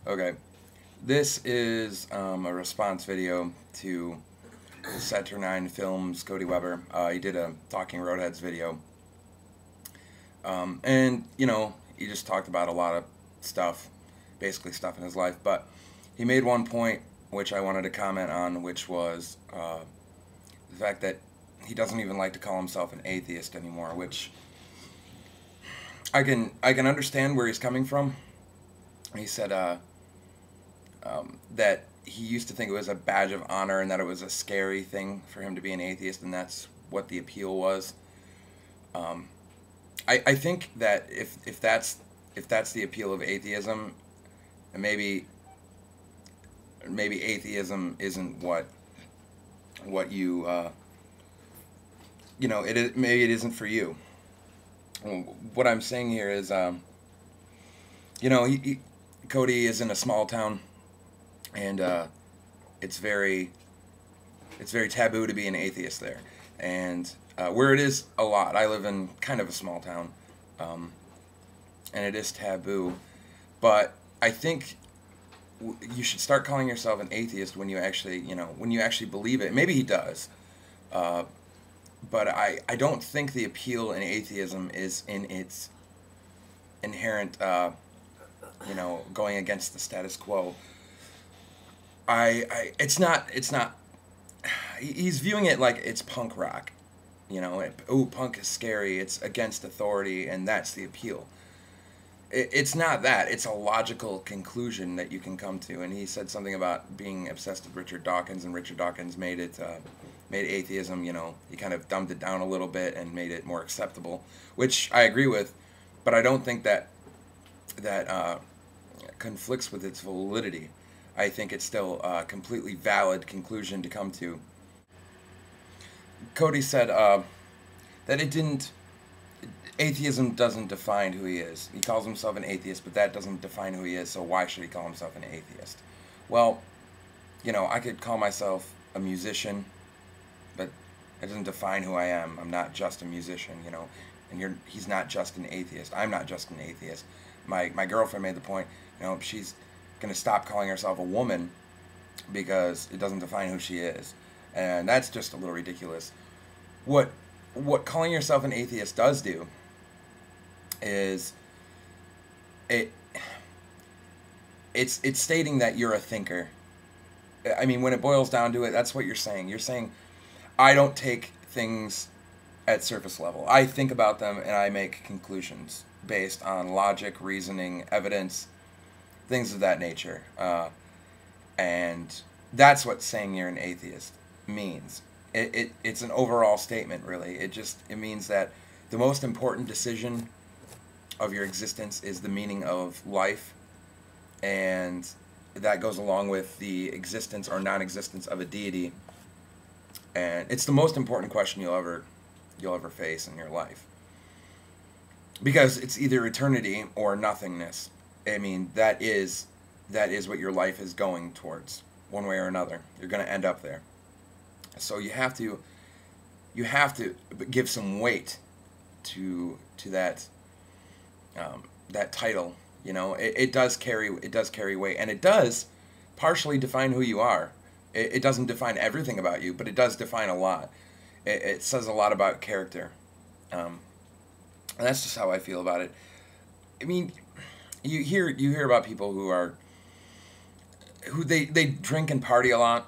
Okay, this is a response video to Saturnine Films Cody Weber. He did a Talking Roadheads video, and he just talked about a lot of stuff, basically stuff in his life. But he made one point which I wanted to comment on, which was the fact that he doesn't even like to call himself an atheist anymore. Which I can understand where he's coming from. He said that he used to think it was a badge of honor and that it was a scary thing for him to be an atheist, and that's what the appeal was. I think that if that's the appeal of atheism, maybe atheism isn't what you it is, maybe it isn't for you. What I'm saying here is Cody is in a small town, and it's very taboo to be an atheist there, and where it is a lot. I live in kind of a small town, and it is taboo, but I think you should start calling yourself an atheist when you actually believe it. Maybe he does, but I don't think the appeal in atheism is in its inherent going against the status quo. It's not. He's viewing it like it's punk rock. Punk is scary. It's against authority, and that's the appeal. It's not that. It's a logical conclusion that you can come to. And he said something about being obsessed with Richard Dawkins, and Richard Dawkins made atheism. He kind of dumbed it down a little bit and made it more acceptable, which I agree with. But I don't think that conflicts with its validity. I think it's still a completely valid conclusion to come to. Cody said that atheism doesn't define who he is. He calls himself an atheist, but that doesn't define who he is, so why should he call himself an atheist? Well, I could call myself a musician, but it doesn't define who I am. I'm not just a musician, and he's not just an atheist. I'm not just an atheist. My girlfriend made the point, she's going to stop calling herself a woman because it doesn't define who she is. And that's just a little ridiculous. What calling yourself an atheist does do is it's stating that you're a thinker. I mean, when it boils down to it, that's what you're saying. You're saying, I don't take things at surface level. I think about them and I make conclusions based on logic, reasoning, evidence, things of that nature. And that's what saying you're an atheist means. It's an overall statement, really. It means that the most important decision of your existence is the meaning of life, and that goes along with the existence or non-existence of a deity. And it's the most important question you'll ever face in your life, because it's either eternity or nothingness. I mean, that is what your life is going towards, one way or another. You're going to end up there. So you have to give some weight to that that title. It does carry weight, and it does partially define who you are. It doesn't define everything about you, but it does define a lot. It says a lot about character, and that's just how I feel about it. I mean, you hear about people who they drink and party a lot,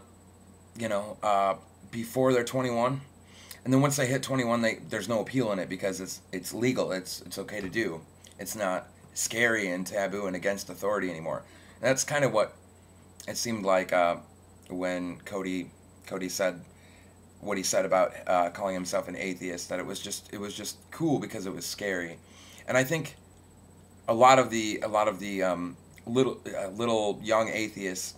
before they're 21, and then once they hit 21, there's no appeal in it because it's legal. It's okay to do. It's not scary and taboo and against authority anymore. And that's kind of what it seemed like when Cody said what he said about calling himself an atheist. That it was just cool because it was scary. And I think a lot of the little young atheists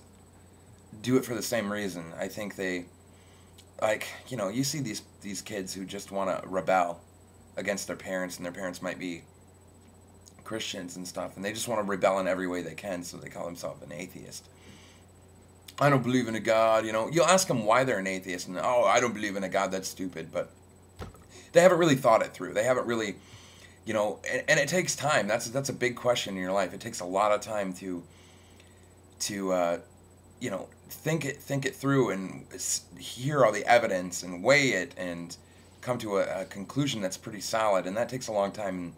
do it for the same reason. I think they, you see these kids who just want to rebel against their parents, and their parents might be Christians and stuff, and they just want to rebel in every way they can, so they call themselves an atheist. I don't believe in a God, You'll ask them why they're an atheist, and, I don't believe in a God, that's stupid, but they haven't really thought it through. They haven't really, and it takes time. That's a big question in your life. It takes a lot of time to you know, think it through and hear all the evidence and weigh it and come to a conclusion that's pretty solid, and that takes a long time.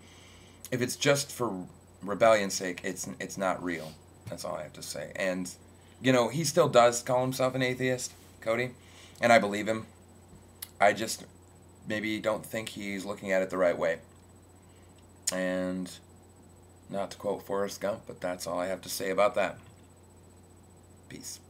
If it's just for rebellion's sake, it's not real. That's all I have to say. And you know, he still does call himself an atheist, Cody, and I believe him. I just maybe don't think he's looking at it the right way. And not to quote Forrest Gump, but that's all I have to say about that. Peace.